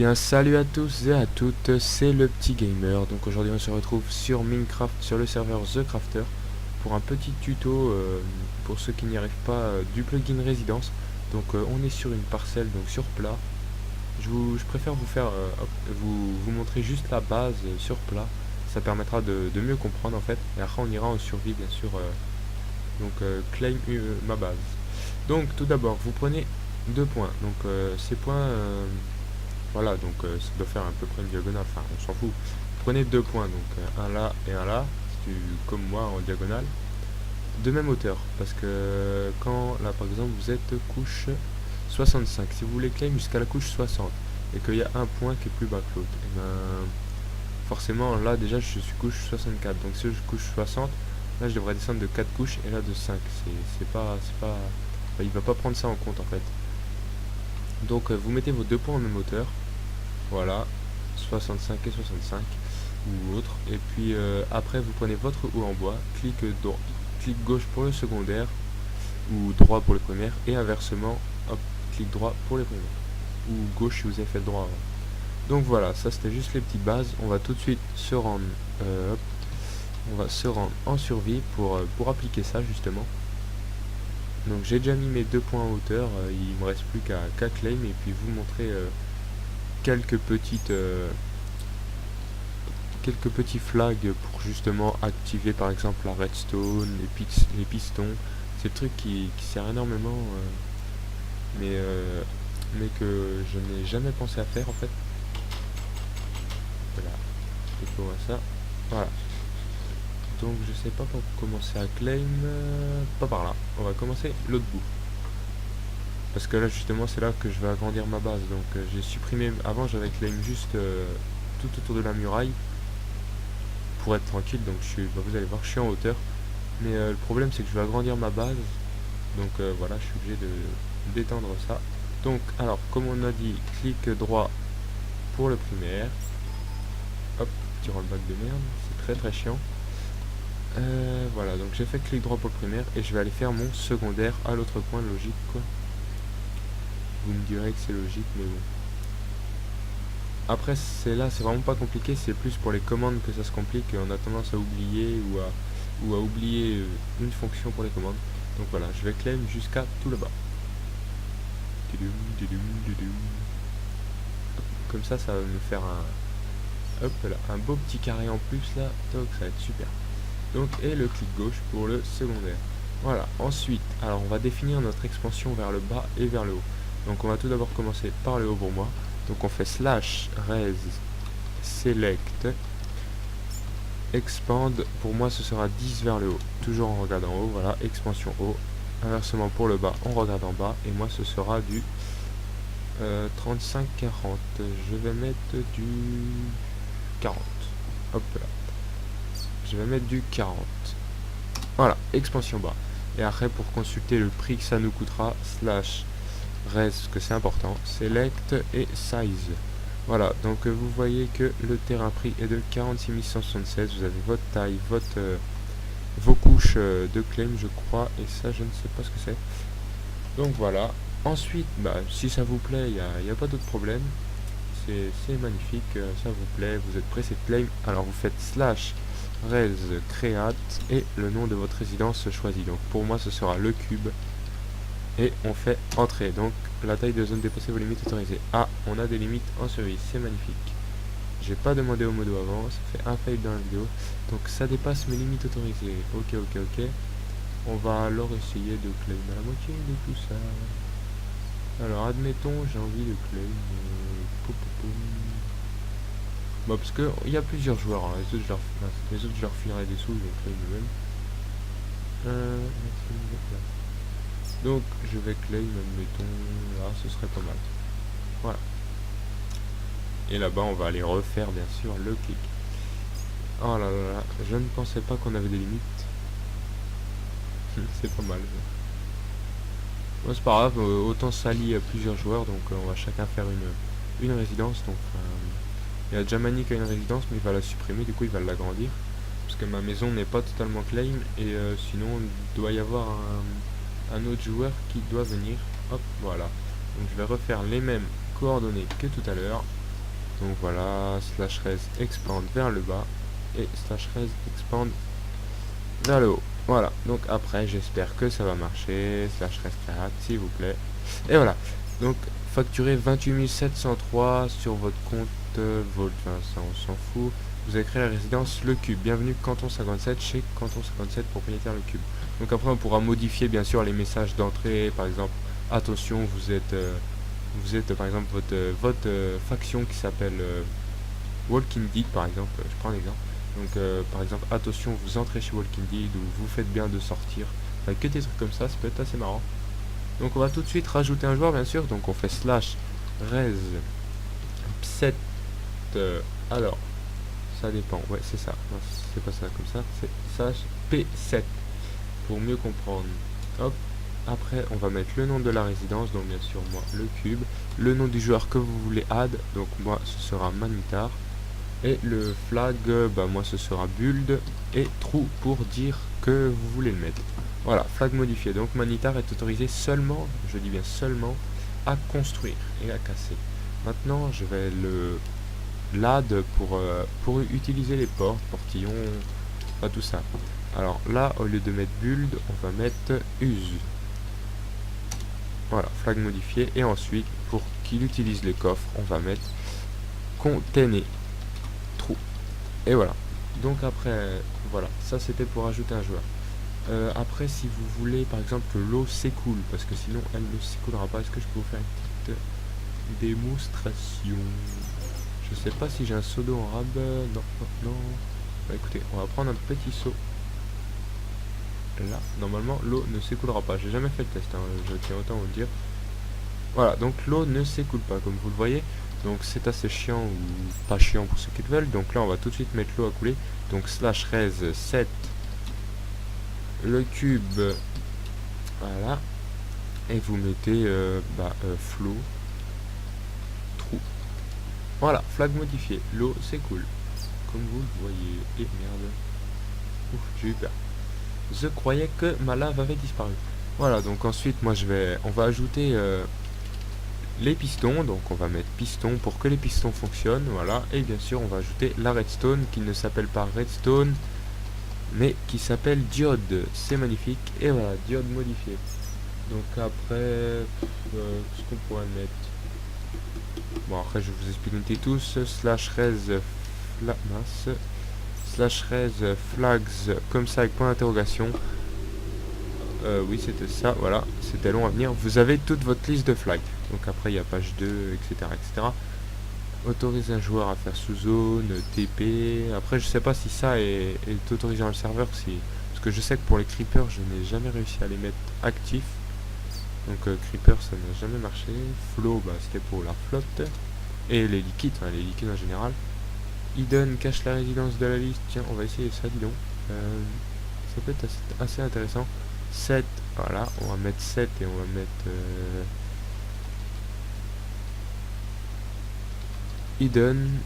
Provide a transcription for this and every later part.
bien, salut à tous et à toutes, c'est le petit gamer. Donc aujourd'hui on se retrouve sur Minecraft, sur le serveur The Crafter, pour un petit tuto pour ceux qui n'y arrivent pas du plugin Résidence. Donc on est sur une parcelle, donc sur plat. Je préfère vous faire vous montrer juste la base sur plat. Ça permettra de mieux comprendre en fait. Et après on ira en survie bien sûr. Claim ma base. Donc tout d'abord vous prenez 2 points. Donc ces points voilà, donc ça doit faire à peu près une diagonale, enfin on s'en fout. Prenez 2 points, donc un là et un là, comme moi en diagonale, de même hauteur, parce que quand là par exemple vous êtes couche 65, si vous voulez claim jusqu'à la couche 60, et qu'il y a un point qui est plus bas que l'autre, et ben forcément là déjà je suis couche 64, donc si je couche 60, là je devrais descendre de 4 couches et là de 5, il va pas prendre ça en compte en fait. Donc vous mettez vos 2 points en même hauteur. Voilà, 65 et 65 ou autre. Et puis après vous prenez votre haut en bois, clic gauche pour le secondaire ou droit pour le premier et inversement, hop, clic droit pour les premiers. Ou gauche si vous avez fait le droit avant. Donc voilà, ça c'était juste les petites bases. On va tout de suite se rendre, en survie pour appliquer ça justement. Donc j'ai déjà mis mes 2 points en hauteur, il me reste plus qu'à claim et puis vous montrer quelques petits flags pour justement activer par exemple la redstone, les pistons. C'est le truc qui sert énormément mais que je n'ai jamais pensé à faire en fait. Voilà, je vois ça. Voilà. Donc je sais pas pour commencer à claim, pas par là. On va commencer l'autre bout. Parce que là justement c'est là que je vais agrandir ma base. Donc j'ai supprimé, avant j'avais claim juste tout autour de la muraille pour être tranquille. Donc vous allez voir je suis en hauteur. Mais le problème c'est que je vais agrandir ma base. Donc voilà, je suis obligé d'étendre ça. Donc alors comme on a dit, clic droit pour le primaire. Hop, petit rollback de merde, c'est très chiant. Voilà, donc j'ai fait clic droit pour le primaire et je vais aller faire mon secondaire à l'autre coin, logique quoi. Vous me direz que c'est logique, mais bon. Après, c'est vraiment pas compliqué, c'est plus pour les commandes que ça se complique, on a tendance à oublier ou à oublier une fonction pour les commandes. Donc voilà, je vais claim jusqu'à tout là-bas. Comme ça va me faire un beau petit carré en plus là, donc ça va être super. Donc, et le clic gauche pour le secondaire. Voilà, ensuite, alors on va définir notre expansion vers le bas et vers le haut. Donc on va tout d'abord commencer par le haut pour moi. Donc on fait slash res select expand, pour moi ce sera 10 vers le haut, toujours en regardant en haut, voilà, expansion haut. Inversement pour le bas, on regarde en bas, et moi ce sera du 35-40, je vais mettre du 40, hop là, je vais mettre du 40, voilà, expansion bas. Et après pour consulter le prix que ça nous coûtera, slash res, que c'est important, select et size. Voilà, donc vous voyez que le terrain prix est de 46 176, vous avez votre taille, vos couches de claim je crois, et ça je ne sais pas ce que c'est. Donc voilà, ensuite, si ça vous plaît, il n'y a pas d'autre problème, c'est magnifique, ça vous plaît, vous êtes pressé de claim, alors vous faites slash res create et le nom de votre résidence choisi. Donc pour moi ce sera le cube. Et on fait entrer, donc la taille de zone dépassée vos limites autorisées. Ah, on a des limites en survie, c'est magnifique. J'ai pas demandé au modo avant, ça fait un fail dans la vidéo. Donc ça dépasse mes limites autorisées. Ok. On va alors essayer de claim à la moitié de tout ça. Alors admettons, j'ai envie de claim. Bon, parce que il y a plusieurs joueurs, hein. Les autres je leur filerai des sous, ils vont claim eux-mêmes. Donc je vais claim, admettons, là ce serait pas mal. Voilà. Et là-bas on va aller refaire bien sûr le clic. Oh là là, je ne pensais pas qu'on avait des limites. C'est pas mal. Bon, c'est pas grave, autant s'allier à plusieurs joueurs, donc on va chacun faire une résidence. Donc il y a Jamani qui a une résidence, mais il va la supprimer, du coup il va l'agrandir. Parce que ma maison n'est pas totalement claim, et sinon il doit y avoir un autre joueur qui doit venir. Hop, voilà. Donc je vais refaire les mêmes coordonnées que tout à l'heure. Donc voilà, slash res expand vers le bas et slash res expand vers le haut. Voilà, donc après j'espère que ça va marcher. Slash res créate s'il vous plaît. Et voilà, donc facturez 28 703 sur votre compte Vault, enfin, ça on s'en fout. Vous avez créé la résidence Le Cube. Bienvenue Canton 57 chez Canton 57 propriétaire Le Cube. Donc après on pourra modifier bien sûr les messages d'entrée, par exemple attention vous êtes par exemple votre faction qui s'appelle Walking Dead par exemple, je prends un exemple. Donc par exemple attention vous entrez chez Walking Dead ou vous faites bien de sortir. Enfin, que des trucs comme ça peut être assez marrant. Donc on va tout de suite rajouter un joueur bien sûr. Donc on fait slash res 7 alors ça dépend, ouais c'est ça, non c'est pas ça comme ça, c'est slash p7 pour mieux comprendre. Hop, après on va mettre le nom de la résidence, donc bien sûr moi le cube, le nom du joueur que vous voulez add, donc moi ce sera Manitar, et le flag, bah moi ce sera build, et true pour dire que vous voulez le mettre. Voilà, flag modifié, donc Manitar est autorisé seulement, je dis bien seulement, à construire et à casser. Maintenant je vais le l'add pour utiliser les portes, portillons, pas tout ça. Alors là, au lieu de mettre build, on va mettre use. Voilà, flag modifié. Et ensuite, pour qu'il utilise les coffres, on va mettre container true. Et voilà. Donc après, voilà, ça c'était pour ajouter un joueur. Après, si vous voulez, par exemple, que l'eau s'écoule, parce que sinon elle ne s'écoulera pas, est-ce que je peux vous faire une petite démonstration? Je sais pas si j'ai un seau d'eau en rab. Non, non, non. Bah, écoutez, on va prendre un petit seau. Là, normalement, l'eau ne s'écoulera pas. J'ai jamais fait le test, hein, je tiens autant à vous le dire. Voilà, donc l'eau ne s'écoule pas, comme vous le voyez. Donc c'est assez chiant ou pas chiant pour ceux qui le veulent. Donc là, on va tout de suite mettre l'eau à couler. Donc slash res 7 le cube. Voilà. Et vous mettez flow trou. Voilà, flag modifié. L'eau s'écoule. Comme vous le voyez. Et merde. Ouf, j'ai eu peur. Je croyais que ma lave avait disparu. Voilà, donc ensuite, on va ajouter les pistons. Donc on va mettre piston pour que les pistons fonctionnent. Voilà, et bien sûr, on va ajouter la redstone qui ne s'appelle pas redstone, mais qui s'appelle diode. C'est magnifique. Et voilà, diode modifiée. Donc après, ce qu'on pourrait mettre. Bon, après, je vous explique une petite tous. Slash res slash res flags comme ça avec point d'interrogation. Oui c'était ça, voilà, c'était long à venir. Vous avez toute votre liste de flags. Donc après il y a page 2, etc. etc. Autoriser un joueur à faire sous-zone, TP. Après je sais pas si ça est autorisé dans le serveur, parce que je sais que pour les creepers je n'ai jamais réussi à les mettre actifs. Donc creeper ça n'a jamais marché. Flow bah c'était pour la flotte. Et les liquides, enfin, les liquides en général. Hidden cache la résidence de la liste. Tiens, on va essayer ça, dis donc. Ça peut être assez intéressant. 7, voilà, on va mettre 7 et on va mettre hidden.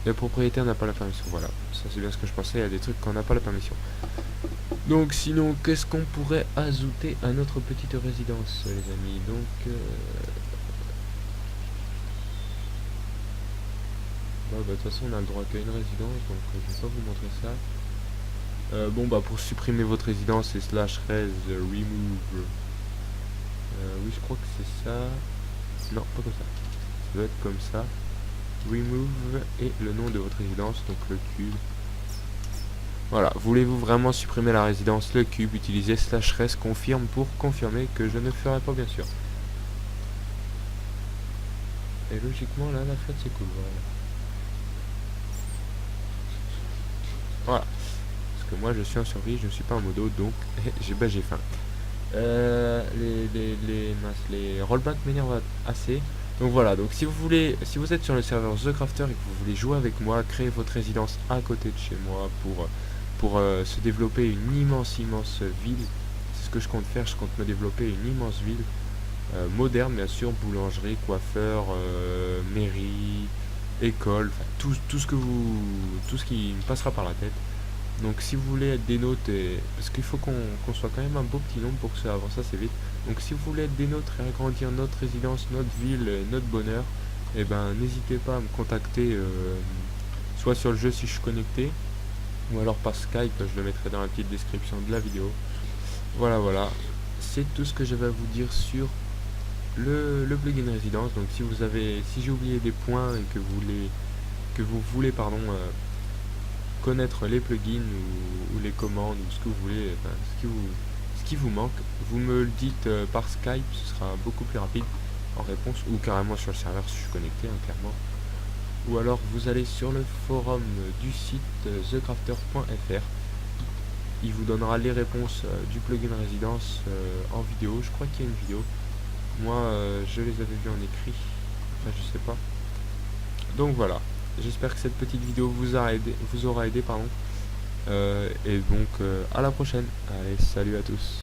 Le propriétaire n'a pas la permission. Voilà, ça c'est bien ce que je pensais. Il y a des trucs qu'on n'a pas la permission. Donc sinon, qu'est-ce qu'on pourrait ajouter à notre petite résidence, les amis? Donc bah, de toute façon on a le droit qu'à une résidence, donc je vais pas vous montrer ça. Bon bah pour supprimer votre résidence c'est slash res remove. Oui je crois que c'est ça. Non pas comme ça. Ça doit être comme ça. Remove et le nom de votre résidence, donc le cube. Voilà, voulez-vous vraiment supprimer la résidence le cube, utilisez slash res confirme pour confirmer que je ne ferai pas bien sûr. Et logiquement là la flotte c'est cool, voilà. Parce que moi je suis en survie, je ne suis pas en modo, donc j'ai faim. Les rollbacks m'énervent assez. Donc voilà, donc si vous êtes sur le serveur The Crafter et que vous voulez jouer avec moi, créer votre résidence à côté de chez moi pour se développer une immense ville. C'est ce que je compte faire, je compte me développer une immense ville. Moderne bien sûr, boulangerie, coiffeur, mairie, école, tout ce qui me passera par la tête. Donc si vous voulez être des nôtres, parce qu'il faut qu'on soit quand même un beau petit nombre pour que ça avance assez vite. Donc si vous voulez être des nôtres et agrandir notre résidence, notre ville, notre bonheur, et ben n'hésitez pas à me contacter soit sur le jeu si je suis connecté, ou alors par Skype, je le mettrai dans la petite description de la vidéo. Voilà, c'est tout ce que je vais vous dire sur le plugin résidence. Donc si j'ai oublié des points et que vous voulez connaître les plugins ou les commandes ou ce que vous voulez, enfin, ce qui vous manque, vous me le dites par Skype, ce sera beaucoup plus rapide en réponse, ou carrément sur le serveur si je suis connecté, hein, clairement. Ou alors vous allez sur le forum du site thecrafter.fr. Il vous donnera les réponses du plugin résidence en vidéo. Je crois qu'il y a une vidéo. Moi, je les avais vus en écrit. Enfin, je sais pas. Donc voilà. J'espère que cette petite vidéo vous aura aidé, pardon. Et donc à la prochaine. Allez, salut à tous.